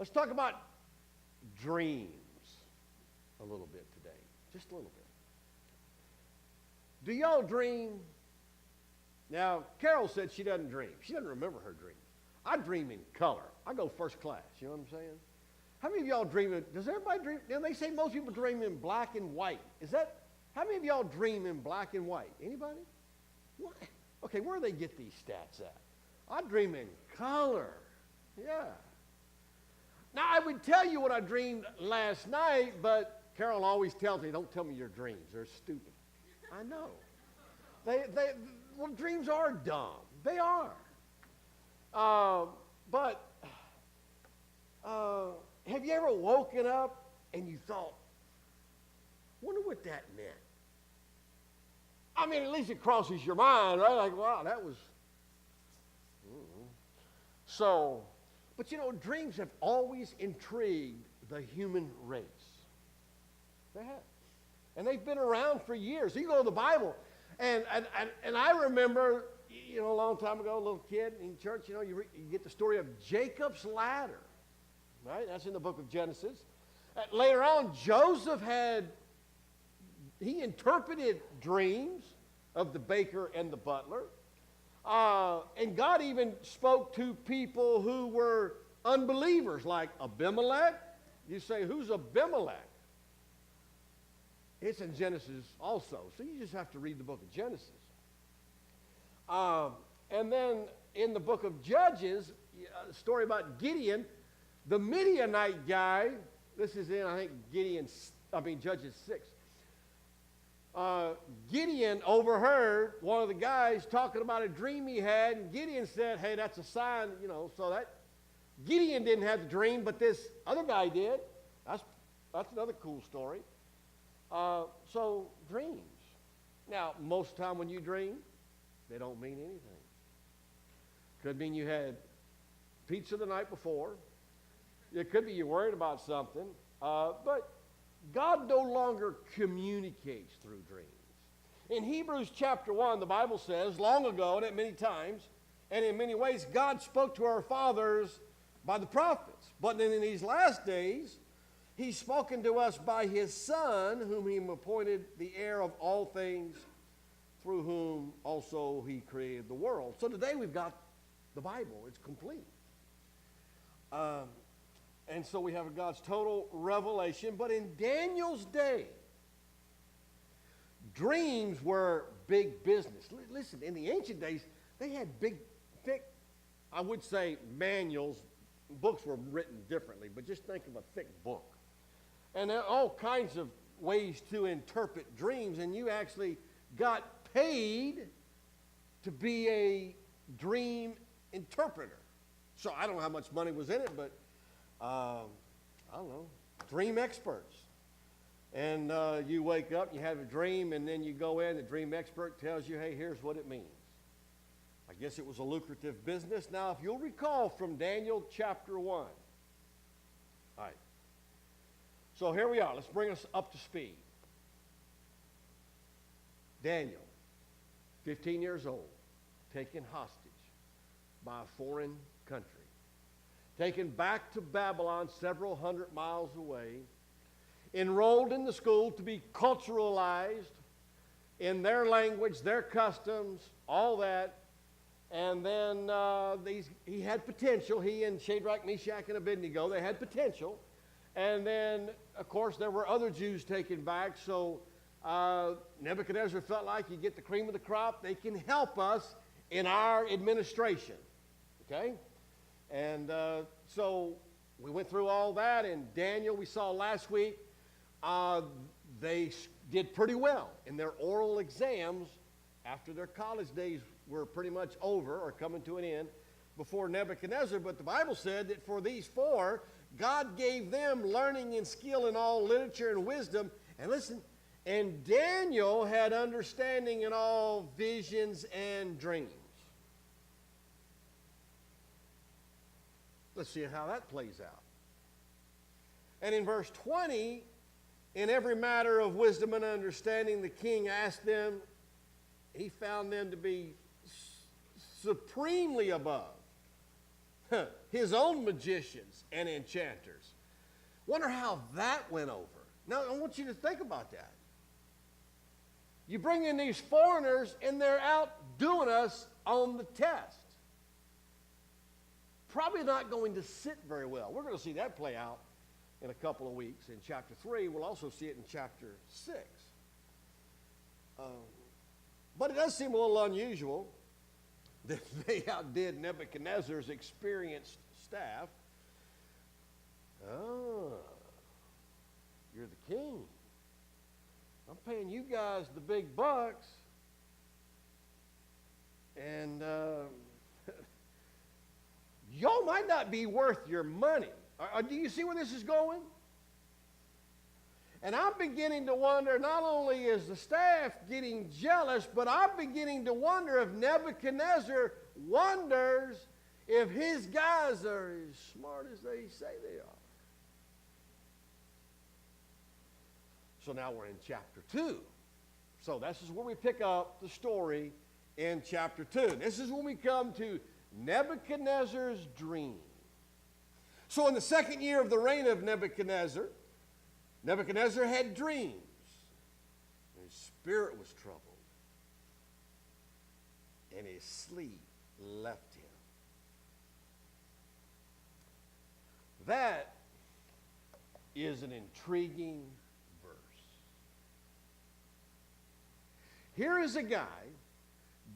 Let's talk about dreams a little bit today. Just a little bit. Do y'all dream? Now, Carol said she doesn't dream. She doesn't remember her dreams. I dream in color. I go first class. You know what I'm saying? How many of y'all dream? Does everybody dream? You know, they say most people dream in black and white. Is that? How many of y'all dream in black and white? Anybody? What? Okay, where do they get these stats at? I dream in color. Yeah. Now, I would tell you what I dreamed last night, but Carol always tells me, don't tell me your dreams. They're stupid. I know. Well, dreams are dumb. They are. But have you ever woken up and you thought, wonder what that meant? I mean, at least it crosses your mind, right? Like, wow, that was... So, but you know, dreams have always intrigued the human race. They have. And they've been around for years. You go to the Bible, and I remember, you know, a long time ago, a little kid in church, you know, you get the story of Jacob's ladder, right? That's in the book of Genesis. Later on, Joseph he interpreted dreams of the baker and the butler. And God even spoke to people who were unbelievers, like Abimelech. You say, who's Abimelech? It's in Genesis also. So you just have to read the book of Genesis. And then in the book of Judges, a story about Gideon, the Midianite guy. This is in, I think, Judges 6. Gideon overheard one of the guys talking about a dream he had, and Gideon said, hey, that's a sign, you know, so that Gideon didn't have the dream, but this other guy did. That's another cool story. So dreams. Now, most of the time when you dream, they don't mean anything. Could mean you had pizza the night before. It could be you're worried about something, but God no longer communicates through dreams. In Hebrews chapter 1, the Bible says, long ago and at many times, and in many ways, God spoke to our fathers by the prophets. But then in these last days, He's spoken to us by His Son, whom He appointed the heir of all things, through whom also He created the world. So today we've got the Bible. It's complete. And so we have God's total revelation. But in Daniel's day, dreams were big business. Listen, in the ancient days, they had big, thick, I would say manuals. Books were written differently, but just think of a thick book. And there are all kinds of ways to interpret dreams, and you actually got paid to be a dream interpreter. So I don't know how much money was in it, but I don't know, dream experts. And you wake up, you have a dream, and then you go in, the dream expert tells you, hey, here's what it means. I guess it was a lucrative business. Now, if you'll recall from Daniel chapter 1. All right. So here we are. Let's bring us up to speed. Daniel, 15 years old, taken hostage by a foreign country. Taken back to Babylon several hundred miles away, enrolled in the school to be culturalized in their language, their customs, all that. And then he had potential. He and Shadrach, Meshach, and Abednego, they had potential. And then, of course, there were other Jews taken back. So Nebuchadnezzar felt like you get the cream of the crop. They can help us in our administration. Okay? And so we went through all that. And Daniel, we saw last week, they did pretty well in their oral exams after their college days were pretty much over or coming to an end before Nebuchadnezzar. But the Bible said that for these four, God gave them learning and skill in all literature and wisdom. And listen, and Daniel had understanding in all visions and dreams. Let's see how that plays out. And in verse 20, in every matter of wisdom and understanding, the king asked them, he found them to be supremely above his own magicians and enchanters. Wonder how that went over. Now, I want you to think about that. You bring in these foreigners, and they're outdoing us on the test. Probably not going to sit very well. We're going to see that play out in a couple of weeks in chapter 3. We'll also see it in chapter 6. But it does seem a little unusual that they outdid Nebuchadnezzar's experienced staff. Oh, you're the king. I'm paying you guys the big bucks. And y'all might not be worth your money. Do you see where this is going? And I'm beginning to wonder, not only is the staff getting jealous, but I'm beginning to wonder if Nebuchadnezzar wonders if his guys are as smart as they say they are. So now we're in chapter 2. So this is where we pick up the story in chapter 2. This is when we come to Nebuchadnezzar's dream. So in the second year of the reign of Nebuchadnezzar, Nebuchadnezzar had dreams. His spirit was troubled, and his sleep left him. That is an intriguing verse. Here is a guy,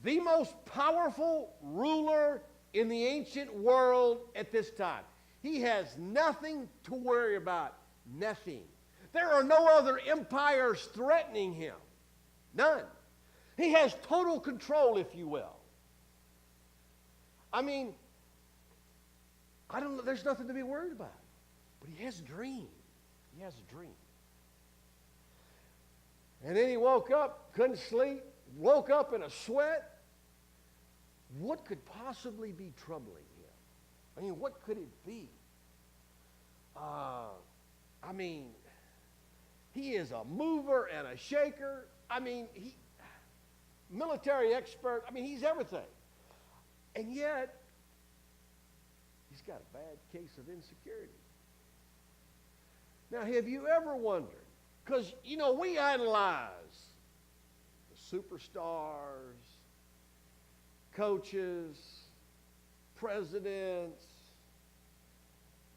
the most powerful ruler in the ancient world at this time. He has nothing to worry about. Nothing. There are no other empires threatening him. None. He has total control, if you will. I mean, I don't know, there's nothing to be worried about. But he has a dream. He has a dream. And then he woke up, couldn't sleep, woke up in a sweat. What could possibly be troubling him? I mean, what could it be? I mean, he is a mover and a shaker. I mean, military expert. I mean, he's everything. And yet, he's got a bad case of insecurity. Now, have you ever wondered? Because, you know, we idolize the superstars, coaches, presidents,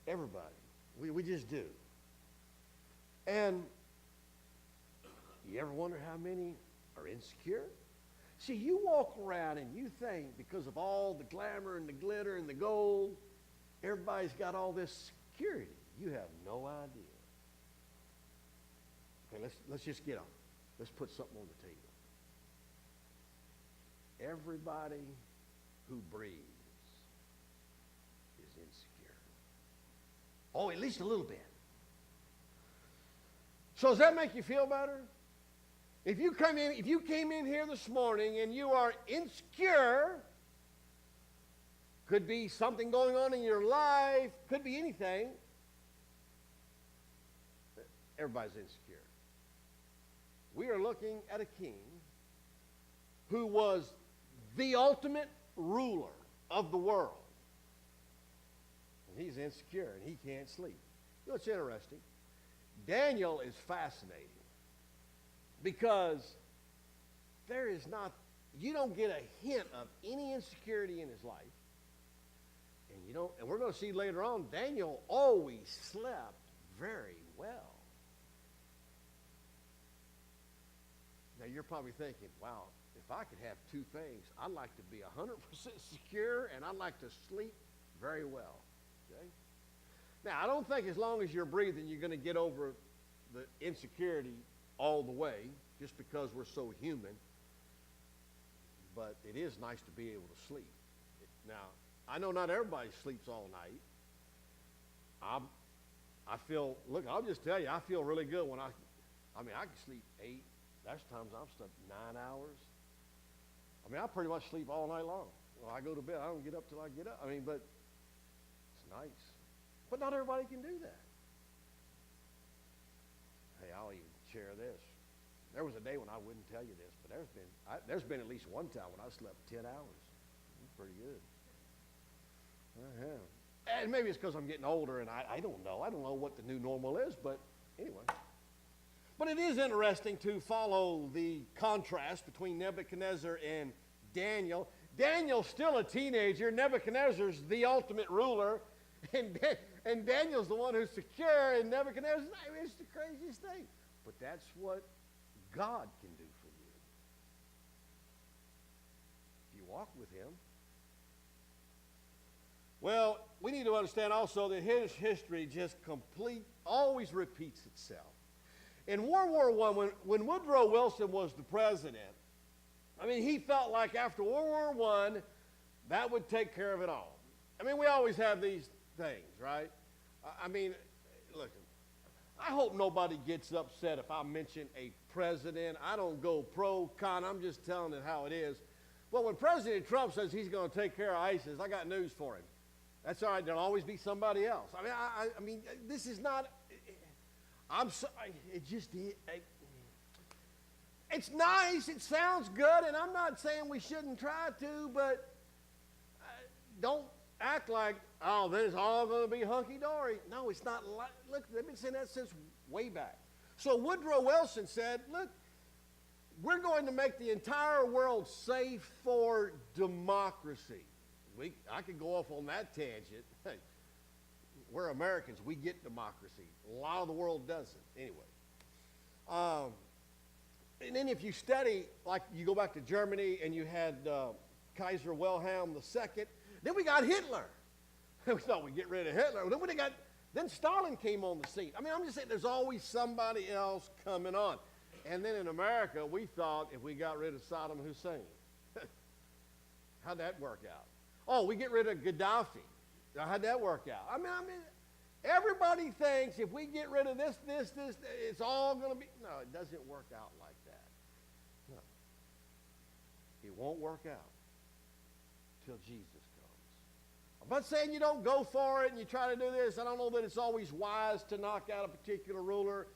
everybody. We just do. And you ever wonder how many are insecure? See, you walk around and you think because of all the glamour and the glitter and the gold, everybody's got all this security. You have no idea. Okay, let's just get on. Let's put something on the table. Everybody who breathes is insecure. Oh, at least a little bit. So does that make you feel better? If you came in here this morning and you are insecure, could be something going on in your life, could be anything. Everybody's insecure. We are looking at a king who was the ultimate ruler of the world. And he's insecure and he can't sleep. You know what's interesting? Daniel is fascinating because you don't get a hint of any insecurity in his life. And we're going to see later on, Daniel always slept very well. Now you're probably thinking, wow, if I could have two things, I'd like to be 100% secure and I'd like to sleep very well. Okay? Now, I don't think as long as you're breathing, you're going to get over the insecurity all the way, just because we're so human. But it is nice to be able to sleep. Now, I know not everybody sleeps all night. I'll just tell you, I feel really good when I can sleep 8. There's times I've slept 9 hours. I mean, I pretty much sleep all night long. When I go to bed, I don't get up till I get up. But it's nice. But not everybody can do that. Hey, I'll even share this. There was a day when I wouldn't tell you this, but there's been at least one time when I slept 10 hours. It was pretty good. I have. And maybe it's because I'm getting older and I don't know. I don't know what the new normal is, but anyway. But it is interesting to follow the contrast between Nebuchadnezzar and Daniel. Daniel's still a teenager. Nebuchadnezzar's the ultimate ruler. And Daniel's the one who's secure. And Nebuchadnezzar's, it's the craziest thing. But that's what God can do for you. If you walk with him. Well, we need to understand also that his history just always repeats itself. In World War I, when Woodrow Wilson was the president, I mean, he felt like after World War I, that would take care of it all. I mean, we always have these things, right? I mean, look, I hope nobody gets upset if I mention a president. I don't go pro, con, I'm just telling it how it is. Well, when President Trump says he's going to take care of ISIS, I got news for him. That's all right, there'll always be somebody else. I mean, this is not... I'm sorry, it's nice, it sounds good, and I'm not saying we shouldn't try to, but don't act like, oh, this is all going to be hunky-dory. No, it's not. Look, they've been saying that since way back. So Woodrow Wilson said, look, we're going to make the entire world safe for democracy. I could go off on that tangent. Hey, we're Americans. We get democracy. A lot of the world doesn't. Anyway. And then if you study, like you go back to Germany and you had Kaiser Wilhelm II, then we got Hitler. We thought we'd get rid of Hitler. Then Stalin came on the scene. I mean, I'm just saying there's always somebody else coming on. And then in America, we thought if we got rid of Saddam Hussein, how'd that work out? Oh, we get rid of Gaddafi. How'd that work out? I mean, everybody thinks if we get rid of this, it's all going to be... No, it doesn't work out like that. No. It won't work out till Jesus comes. I'm not saying you don't go for it and you try to do this. I don't know that it's always wise to knock out a particular ruler.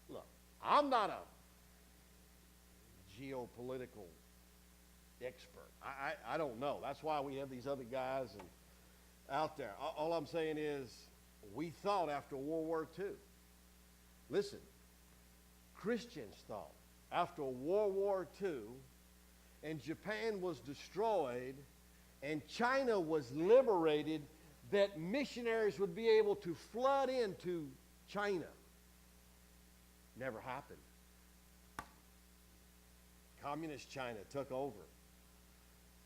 Look, I'm not a geopolitical expert. I don't know. That's why we have these other guys out there. All I'm saying is we thought after World War II, listen, Christians thought after World War II and Japan was destroyed and China was liberated that missionaries would be able to flood into China. Never happened. Communist China took over.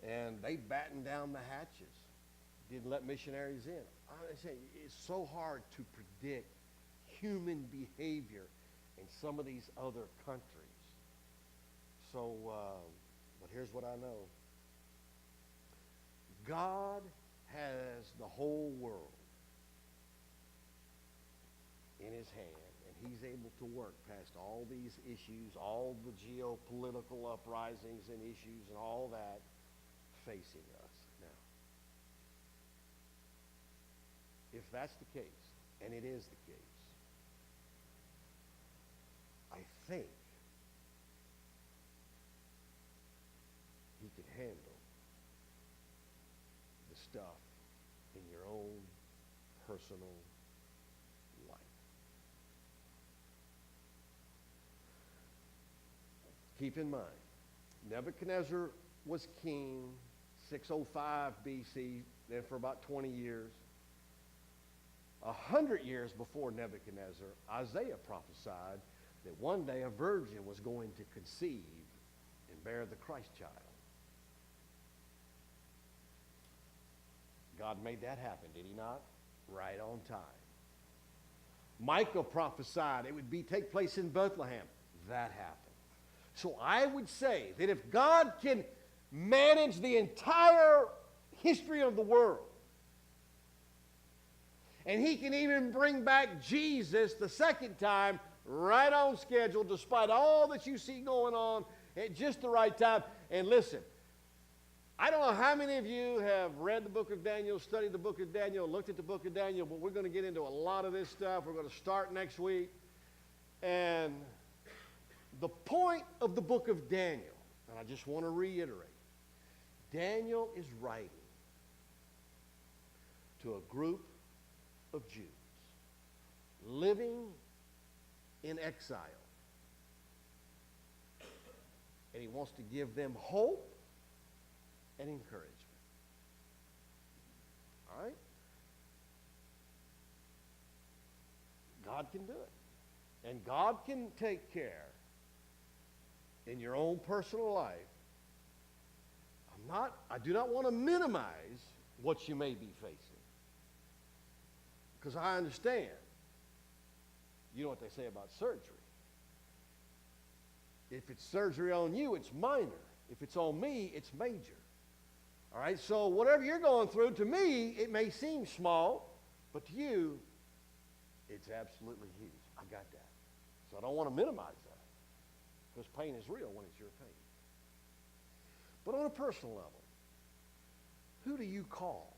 And they battened down the hatches. Didn't let missionaries in. I say it's so hard to predict human behavior in some of these other countries. So, but here's what I know. God has the whole world in his hand, and he's able to work past all these issues, all the geopolitical uprisings and issues and all that facing us now. If that's the case, and it is the case, I think he can handle the stuff in your own personal life. Keep in mind, Nebuchadnezzar was king 605 BC, then for about 20 years. 100 years before Nebuchadnezzar, Isaiah prophesied that one day a virgin was going to conceive and bear the Christ child. God made that happen, did he not? Right on time. Micah prophesied it would take place in Bethlehem. That happened. So I would say that if God can manage the entire history of the world, and he can even bring back Jesus the second time right on schedule, despite all that you see going on at just the right time. And listen, I don't know how many of you have read the book of Daniel, studied the book of Daniel, looked at the book of Daniel, but we're going to get into a lot of this stuff. We're going to start next week. And the point of the book of Daniel, and I just want to reiterate, Daniel is writing to a group of Jews living in exile. And he wants to give them hope and encouragement. All right? God can do it. And God can take care in your own personal life. I do not want to minimize what you may be facing. Because I understand. You know what they say about surgery. If it's surgery on you, it's minor. If it's on me, it's major. All right, so whatever you're going through, to me, it may seem small, but to you, it's absolutely huge. I got that. So I don't want to minimize that, because pain is real when it's your pain. But on a personal level, who do you call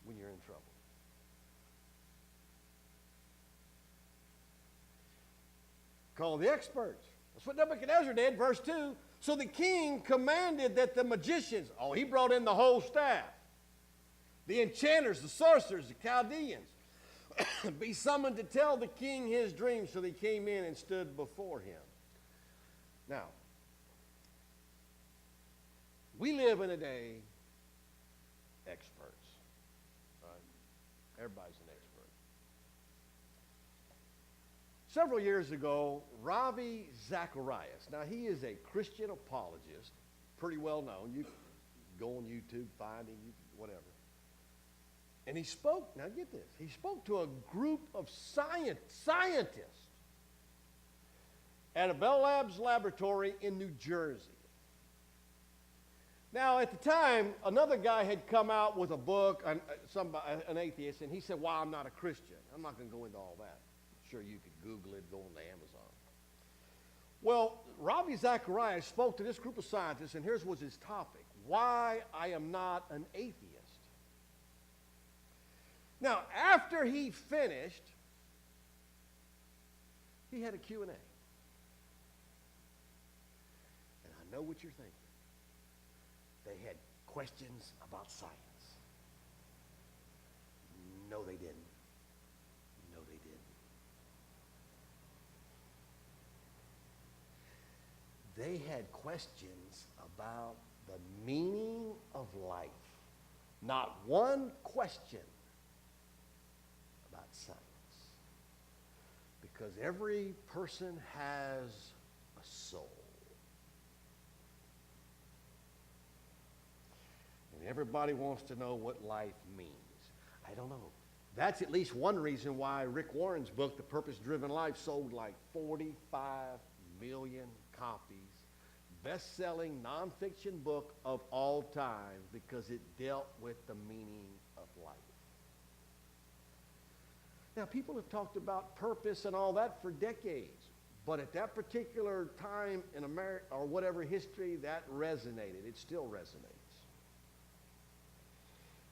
when you're in trouble? Call the experts. That's what Nebuchadnezzar did, verse 2. So the king commanded that the magicians, he brought in the whole staff, the enchanters, the sorcerers, the Chaldeans, be summoned to tell the king his dream. So they came in and stood before him. Now, we live in a day, experts. Right? Everybody's an expert. Several years ago, Ravi Zacharias, now he is a Christian apologist, pretty well known. You can go on YouTube, find him, whatever. And he spoke, now get this, he spoke to a group of scientists at a Bell Labs laboratory in New Jersey. Now, at the time, another guy had come out with a book, an atheist, and he said, well, I'm not a Christian. I'm not going to go into all that. I'm sure you could Google it, go on to Amazon. Well, Ravi Zacharias spoke to this group of scientists, and here's was his topic: why I am not an atheist. Now, after he finished, he had a Q&A. And I know what you're thinking. They had questions about science. No, they didn't. No, they didn't. They had questions about the meaning of life. Not one question about science. Because every person has a soul. And everybody wants to know what life means. I don't know. That's at least one reason why Rick Warren's book, The Purpose-Driven Life, sold like 45 million copies. Best-selling nonfiction book of all time, because it dealt with the meaning of life. Now, people have talked about purpose and all that for decades, but at that particular time in America, or whatever history, that resonated. It still resonates.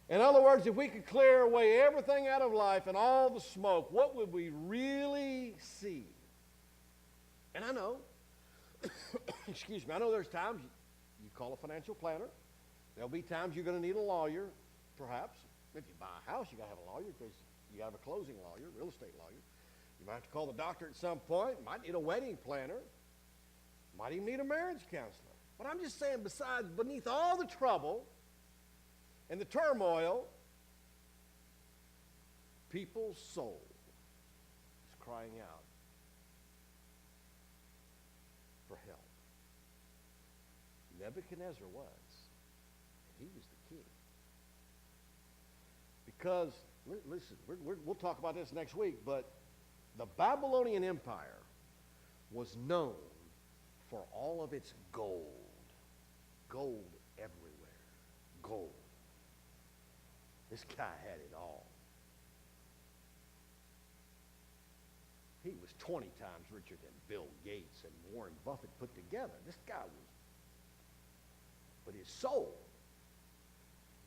In other words, if we could clear away everything out of life and all the smoke, what would we really see? And I know, excuse me, I know there's times you call a financial planner. There'll be times you're going to need a lawyer, perhaps. If you buy a house, you got to have a lawyer, because you got to have a closing lawyer, real estate lawyer. You might have to call the doctor at some point. You might need a wedding planner. You might even need a marriage counselor. But I'm just saying, besides, beneath all the trouble and the turmoil, people's soul is crying out for help. Nebuchadnezzar was. He was the king. Because, listen, we'll talk about this next week, but the Babylonian Empire was known for all of its gold. Gold everywhere. Gold. This guy had it all. He was 20 times richer than Bill Gates and Warren Buffett put together. This guy was. But his soul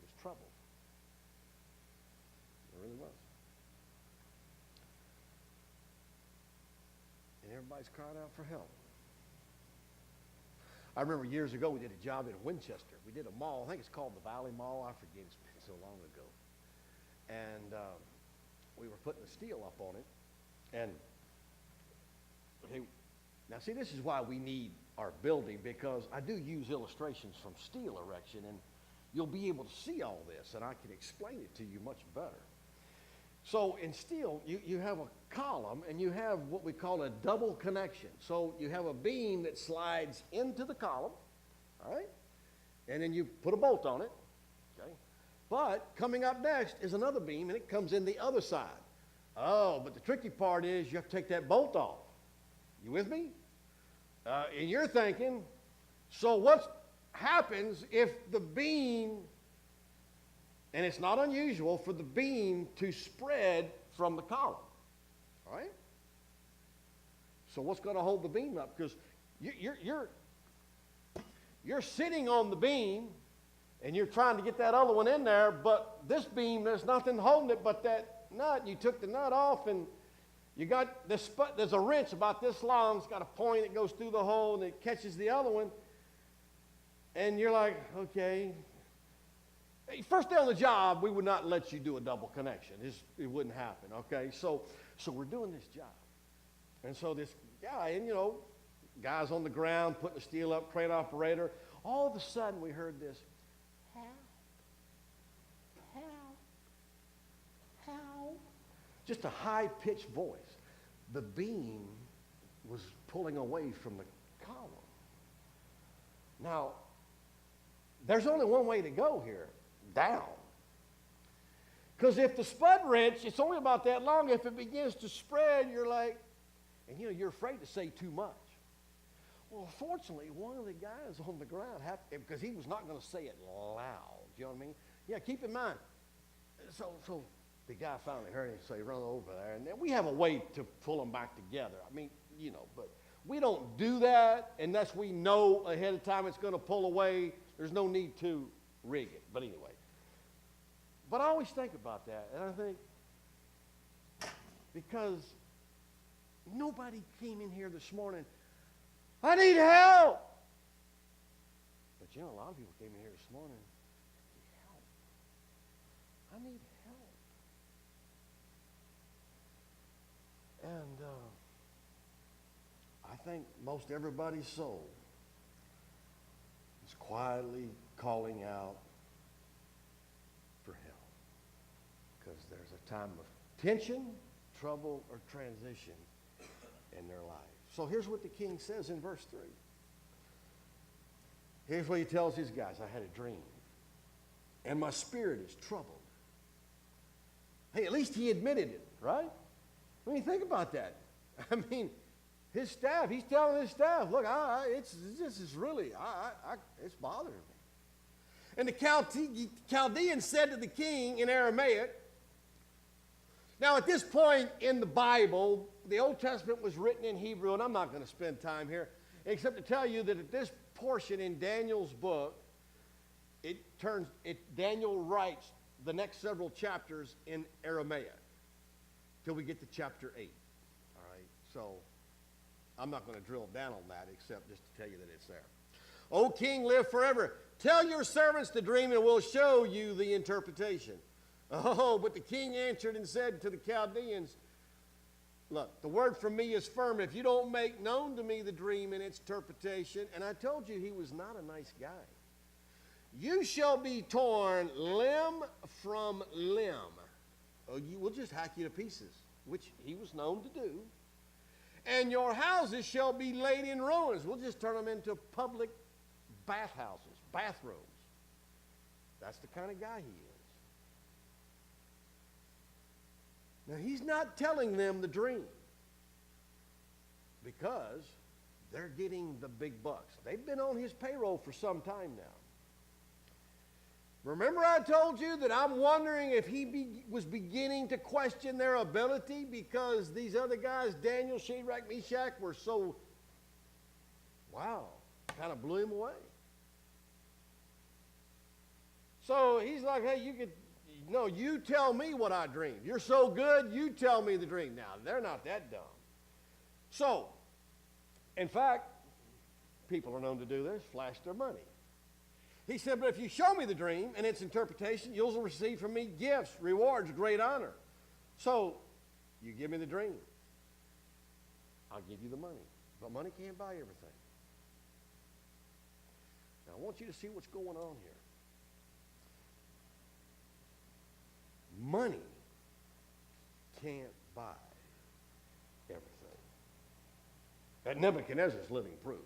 was troubled. It really was. And everybody's crying out for help. I remember years ago we did a job in Winchester. We did a mall. I think it's called the Valley Mall. I forget. It's been so long ago. we were putting the steel up on it. And okay, now see, this is why we need our building, because I do use illustrations from steel erection, and you'll be able to see all this, and I can explain it to you much better. So in steel, you have a column, and you have what we call a double connection. So you have a beam that slides into the column, all right? And then you put a bolt on it, okay? But coming up next is another beam, and it comes in the other side. Oh, but the tricky part is you have to take that bolt off. You with me? And you're thinking, so what happens if the beam, and it's not unusual for the beam to spread from the column, all right? So what's going to hold the beam up? Because you're sitting on the beam, and you're trying to get that other one in there, but this beam, there's nothing holding it but that nut. You took the nut off, and you got this, there's a wrench about this long. It's got a point that goes through the hole, and it catches the other one. And you're like, okay. First day on the job, we would not let you do a double connection. It wouldn't happen, okay? So we're doing this job. And so this guy, and guys on the ground putting the steel up, crane operator. All of a sudden, we heard this, help, help, help. Just a high-pitched voice. The beam was pulling away from the column. Now, there's only one way to go here, down. Because if the spud wrench, it's only about that long, if it begins to spread, you're like, and you're afraid to say too much. Well, fortunately, one of the guys on the ground, because he was not going to say it loud, you know what I mean? Yeah, keep in mind. So the guy finally heard him say, run over there. And then we have a way to pull them back together. I mean, but we don't do that unless we know ahead of time it's going to pull away. There's no need to rig it. But anyway. But I always think about that. And I think, because nobody came in here this morning, I need help. But a lot of people came in here this morning, I need help. I need help. And I think most everybody's soul is quietly calling out for help, because there's a time of tension, trouble, or transition in their life. So here's what the king says in verse 3. Here's what he tells his guys. I had a dream, and my spirit is troubled. Hey, at least he admitted it, right? I mean, think about that. I mean, his staff, he's telling his staff, look, this is really, it's bothering me. And the Chaldean said to the king in Aramaic. Now, at this point in the Bible, the Old Testament was written in Hebrew, and I'm not going to spend time here, except to tell you that at this portion in Daniel's book, Daniel writes the next several chapters in Aramaic till we get to chapter 8. All right, so I'm not going to drill down on that except just to tell you that it's there. O king, live forever. Tell your servants the dream, and we'll show you the interpretation. Oh, but the king answered and said to the Chaldeans, look, the word from me is firm. If you don't make known to me the dream and its interpretation, and I told you he was not a nice guy, you shall be torn limb from limb. Oh, we'll just hack you to pieces, which he was known to do. And your houses shall be laid in ruins. We'll just turn them into public bathhouses, bathrooms. That's the kind of guy he is. Now, he's not telling them the dream because they're getting the big bucks. They've been on his payroll for some time now. Remember I told you that I'm wondering if he was beginning to question their ability because these other guys, Daniel, Shadrach, Meshach, were so, wow, kind of blew him away. So he's like, hey, you tell me what I dreamed. You're so good, you tell me the dream. Now, they're not that dumb. So, in fact, people are known to do this, flash their money. He said, but if you show me the dream and its interpretation, you'll receive from me gifts, rewards, great honor. So you give me the dream. I'll give you the money. But money can't buy everything. Now, I want you to see what's going on here. Money can't buy everything. That Nebuchadnezzar's living proof.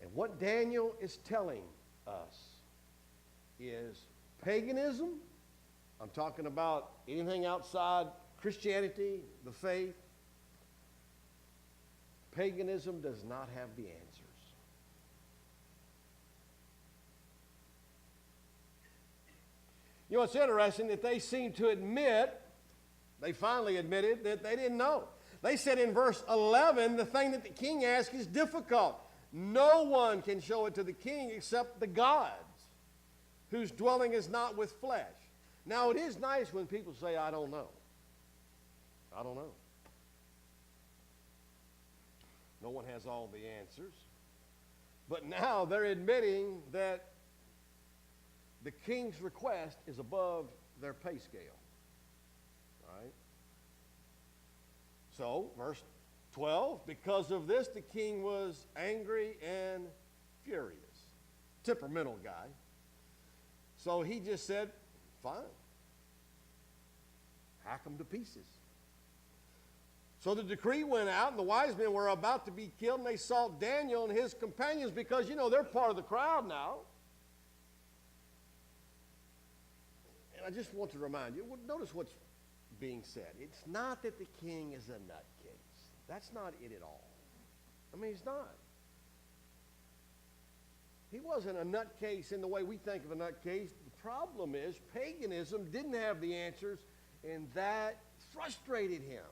And what Daniel is telling us is paganism. I'm talking about anything outside Christianity, the faith. Paganism does not have the answers. You know, it's interesting that they seem to admit, they finally admitted that they didn't know. They said in verse 11, the thing that the king asked is difficult. No one can show it to the king except the gods, whose dwelling is not with flesh. Now, it is nice when people say, I don't know. I don't know. No one has all the answers. But now they're admitting that the king's request is above their pay scale. Right? So, verse 12, because of this, the king was angry and furious. Temperamental guy. So he just said, fine. Hack them to pieces. So the decree went out, and the wise men were about to be killed, and they sought Daniel and his companions because, you know, they're part of the crowd now. And I just want to remind you, notice what's being said. It's not that the king is a nutcase. That's not it at all. I mean, he's not. He wasn't a nutcase in the way we think of a nutcase. The problem is paganism didn't have the answers, and that frustrated him,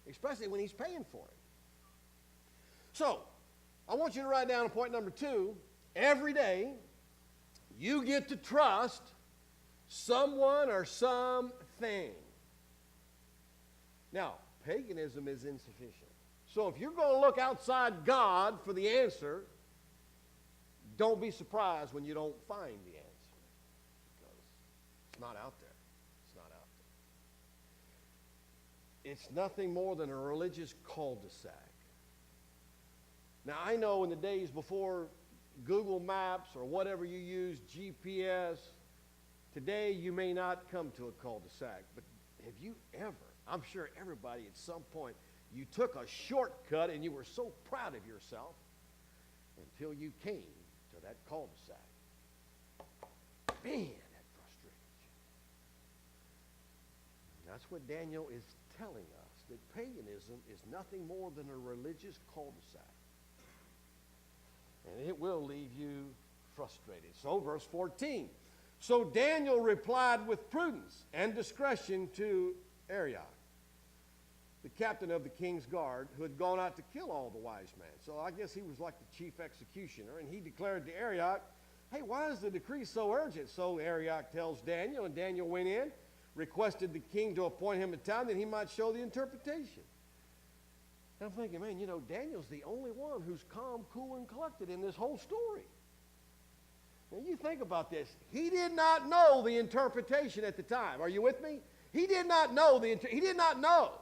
especially when he's paying for it. So, I want you to write down point number 2. Every day, you get to trust someone or something. Now, paganism is insufficient. So if you're going to look outside God for the answer, don't be surprised when you don't find the answer, because it's not out there. It's not out there. It's nothing more than a religious cul-de-sac. Now, I know in the days before Google Maps or whatever you use, GPS, today you may not come to a cul-de-sac, but have you ever, I'm sure everybody at some point, you took a shortcut and you were so proud of yourself until you came to that cul-de-sac. Man, that frustrated you. And that's what Daniel is telling us, that paganism is nothing more than a religious cul-de-sac. And it will leave you frustrated. So, verse 14. So Daniel replied with prudence and discretion to Arioch, the captain of the king's guard, who had gone out to kill all the wise men. So I guess he was like the chief executioner. And he declared to Arioch, hey, why is the decree so urgent? So Arioch tells Daniel, and Daniel went in, requested the king to appoint him a time that he might show the interpretation. And I'm thinking, man, you know, Daniel's the only one who's calm, cool, and collected in this whole story. Now, you think about this. He did not know the interpretation at the time. Are you with me? He did not know he did not know.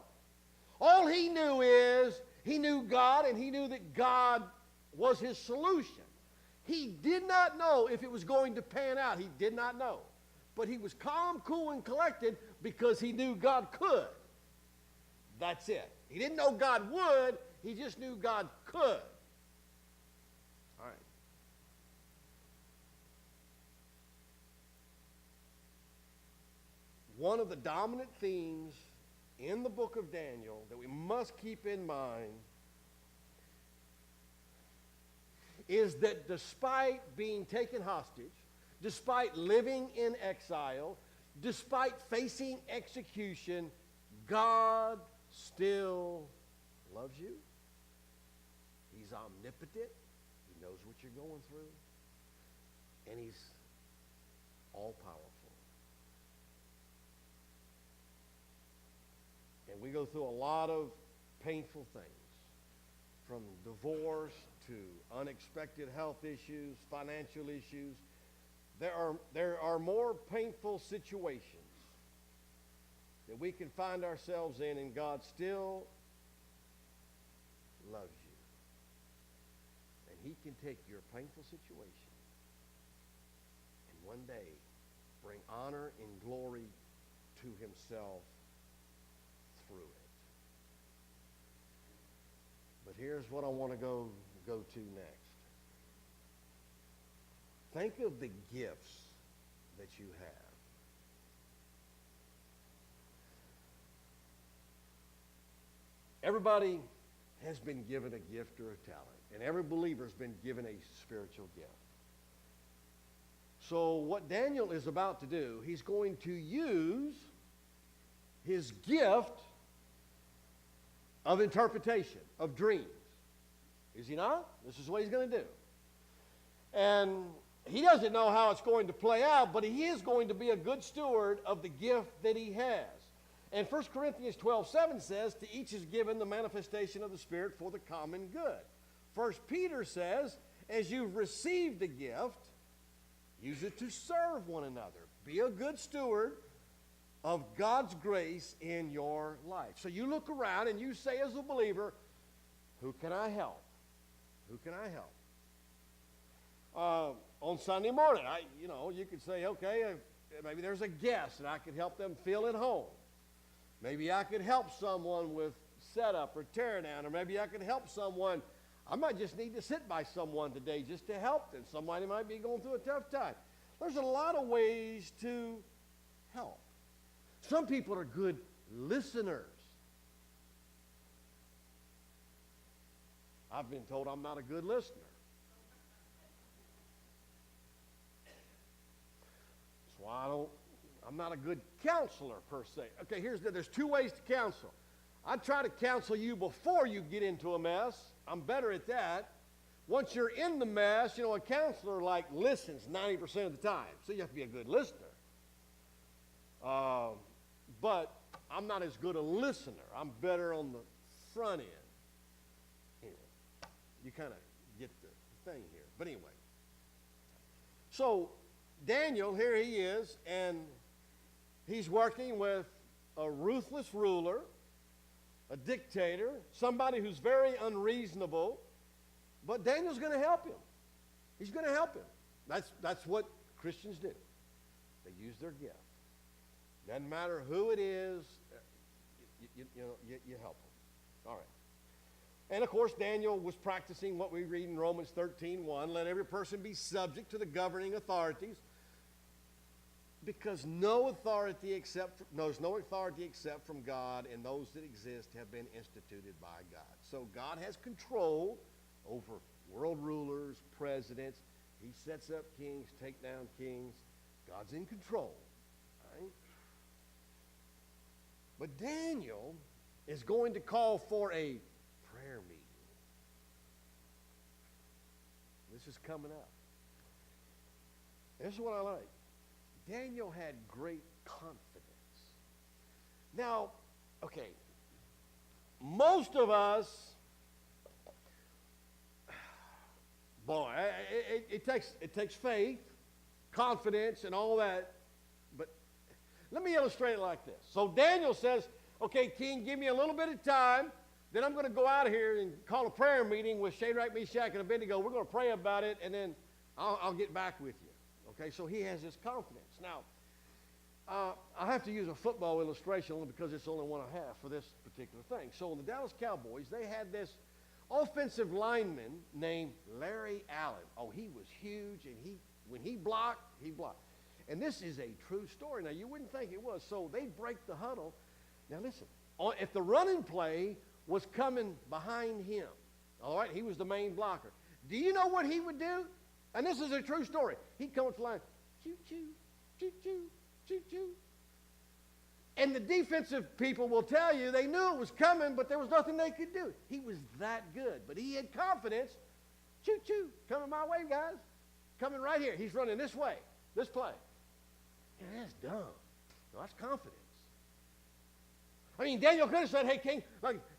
All he knew is he knew God, and he knew that God was his solution. He did not know if it was going to pan out. He did not know. But he was calm, cool, and collected because he knew God could. That's it. He didn't know God would. He just knew God could. All right. One of the dominant themes in the book of Daniel that we must keep in mind is that despite being taken hostage, despite living in exile, despite facing execution, God still loves you. He's omnipotent. He knows what you're going through. And he's all-powerful. And we go through a lot of painful things, from divorce to unexpected health issues, financial issues. There are more painful situations that we can find ourselves in, and God still loves you. And he can take your painful situation and one day bring honor and glory to himself through it. But here's what I want to go to next. Think of the gifts that you have. Everybody has been given a gift or a talent, and every believer has been given a spiritual gift. So what Daniel is about to do, he's going to use his gift of interpretation, of dreams. Is he not? This is what he's going to do. And he doesn't know how it's going to play out, but he is going to be a good steward of the gift that he has. And 1 Corinthians 12:7 says, to each is given the manifestation of the Spirit for the common good. 1 Peter says, as you've received a gift, use it to serve one another. Be a good steward of God's grace in your life. So you look around and you say as a believer, who can I help? Who can I help? On Sunday morning, you could say, okay, maybe there's a guest and I could help them feel at home. Maybe I could help someone with setup or tear down, or maybe I could help someone. I might just need to sit by someone today just to help them. Somebody might be going through a tough time. There's a lot of ways to help. Some people are good listeners. I've been told I'm not a good listener. That's why I'm not a good counselor per se. Okay, there's two ways to counsel. I try to counsel you before you get into a mess. I'm better at that. Once you're in the mess, a counselor listens 90% of the time. So you have to be a good listener. But I'm not as good a listener. I'm better on the front end. Anyway, you kind of get the thing here. But anyway. So Daniel, here he is, and he's working with a ruthless ruler, a dictator, somebody who's very unreasonable, but Daniel's going to help him. He's going to help him. That's what Christians do. They use their gift. Doesn't matter who it is, you help them. All right. And of course, Daniel was practicing what we read in Romans 13:1. Let every person be subject to the governing authorities, because no authority except from God, and those that exist have been instituted by God. So God has control over world rulers, presidents. He sets up kings, take down kings. God's in control. Right? But Daniel is going to call for a prayer meeting. This is coming up. This is what I like. Daniel had great confidence. Now, okay, most of us, boy, it takes faith, confidence, and all that. But let me illustrate it like this. So Daniel says, okay, King, give me a little bit of time. Then I'm going to go out of here and call a prayer meeting with Shadrach, Meshach, and Abednego. We're going to pray about it, and then I'll get back with you. Okay, so he has this confidence. Now, I have to use a football illustration only because it's only one I have for this particular thing. So the Dallas Cowboys, they had this offensive lineman named Larry Allen. Oh, he was huge, and when he blocked, he blocked. And this is a true story. Now, you wouldn't think it was. So they break the huddle. Now, listen, if the running play was coming behind him, all right, he was the main blocker. Do you know what he would do? And this is a true story. He'd come up the line, choo-choo, choo-choo, choo-choo. And the defensive people will tell you they knew it was coming, but there was nothing they could do. He was that good. But he had confidence. Choo-choo, coming my way, guys. Coming right here. He's running this way, this play. Yeah, that's dumb. No, that's confidence. I mean, Daniel could have said, hey, King,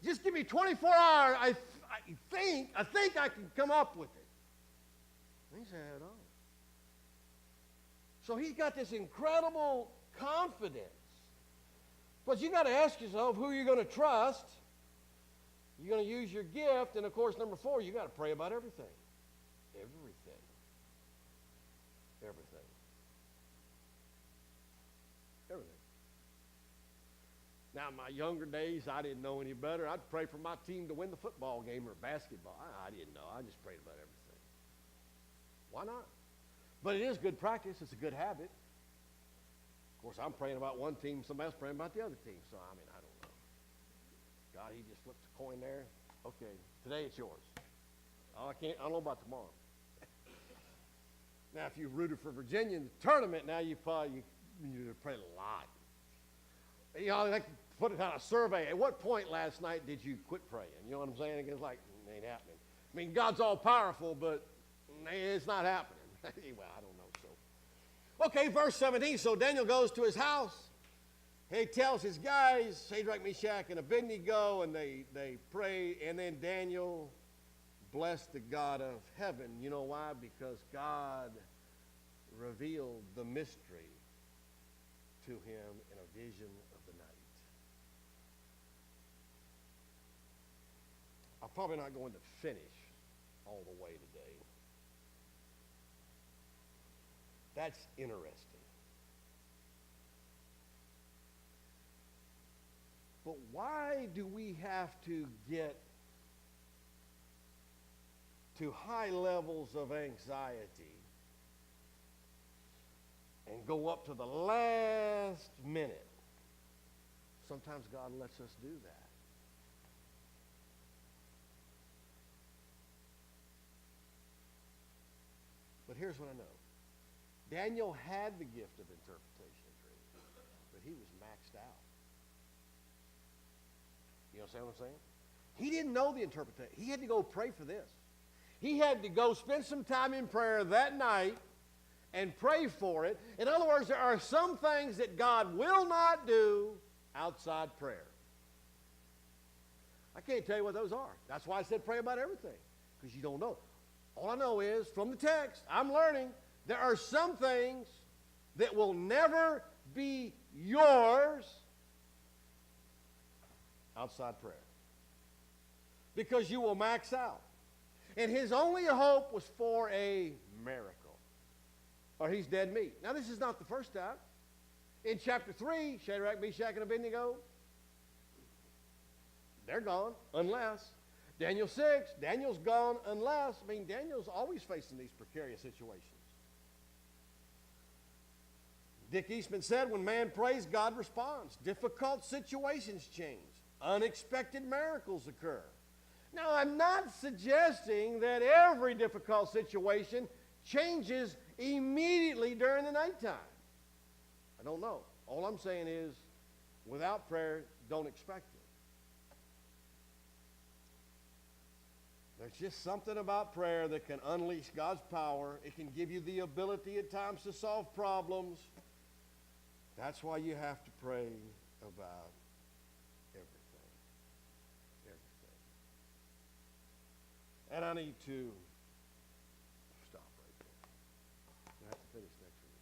just give me 24 hours. I think I can come up with it. And he's had on. So he's got this incredible confidence. But you got to ask yourself who you're going to trust. You're going to use your gift. And, of course, number 4, you got to pray about everything. Everything. Everything. Everything. Now, in my younger days, I didn't know any better. I'd pray for my team to win the football game or basketball. I didn't know. I just prayed about everything. Why not? But it is good practice. It's a good habit. Of course, I'm praying about one team, somebody else praying about the other team. So, I mean, I don't know. God, he just flips a coin there. Okay, today it's yours. Oh, I don't know about tomorrow. Now, if you rooted for Virginia in the tournament, now you need to pray a lot. You know, like put it on a survey. At what point last night did you quit praying? You know what I'm saying? It's like, it ain't happening. I mean, God's all powerful, but it's not happening. Well, I don't know. So, okay, verse 17. So Daniel goes to his house. He tells his guys, Shadrach, Meshach, and Abednego, and they pray. And then Daniel blessed the God of heaven. You know why? Because God revealed the mystery to him in a vision of the night. I'm probably not going to finish all the way today. That's interesting. But why do we have to get to high levels of anxiety and go up to the last minute? Sometimes God lets us do that. But here's what I know. Daniel had the gift of interpretation of dreams, but he was maxed out. You understand what I'm saying? He didn't know the interpretation. He had to go pray for this. He had to go spend some time in prayer that night and pray for it. In other words, there are some things that God will not do outside prayer. I can't tell you what those are. That's why I said pray about everything, because you don't know. All I know is, from the text, I'm learning, there are some things that will never be yours outside prayer, because you will max out. And his only hope was for a miracle, or he's dead meat. Now, this is not the first time. In chapter 3, Shadrach, Meshach, and Abednego, they're gone, unless. Daniel 6, Daniel's gone unless. I mean, Daniel's always facing these precarious situations. Dick Eastman said, when man prays, God responds. Difficult situations change. Unexpected miracles occur. Now, I'm not suggesting that every difficult situation changes immediately during the nighttime. I don't know. All I'm saying is, without prayer, don't expect it. There's just something about prayer that can unleash God's power. It can give you the ability at times to solve problems. That's why you have to pray about everything. Everything. And I need to stop right there. I have to finish next week.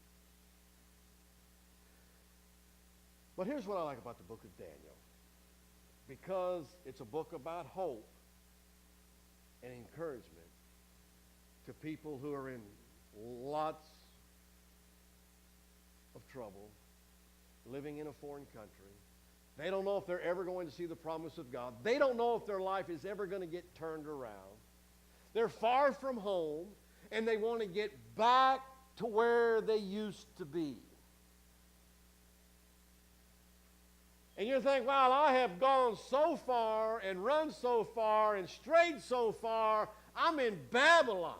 But here's what I like about the book of Daniel. Because it's a book about hope and encouragement to people who are in lots of trouble, living in a foreign country. They don't know if they're ever going to see the promise of God. They don't know if their life is ever going to get turned around. They're far from home, and they want to get back to where they used to be. And you think, well, I have gone so far and run so far and strayed so far, I'm in Babylon.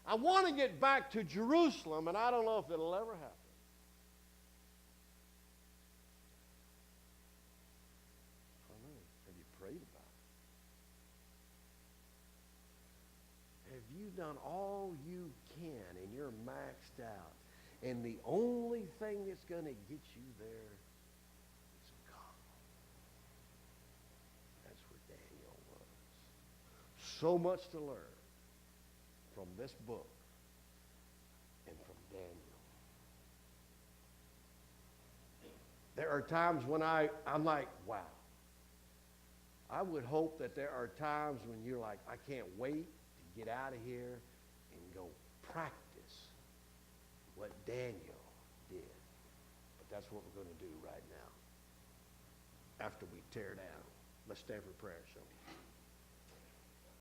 I want to get back to Jerusalem, and I don't know if it'll ever happen. Have you prayed about it? Have you done all you can and you're maxed out, and the only thing that's going to get you there is God? That's where Daniel was. so much to learn from this book and from Daniel. There are times when I'm like, wow. I would hope that there are times when you're like, I can't wait to get out of here and go practice what Daniel did. But that's what we're going to do right now after we tear down. Let's stand for prayer, shall we?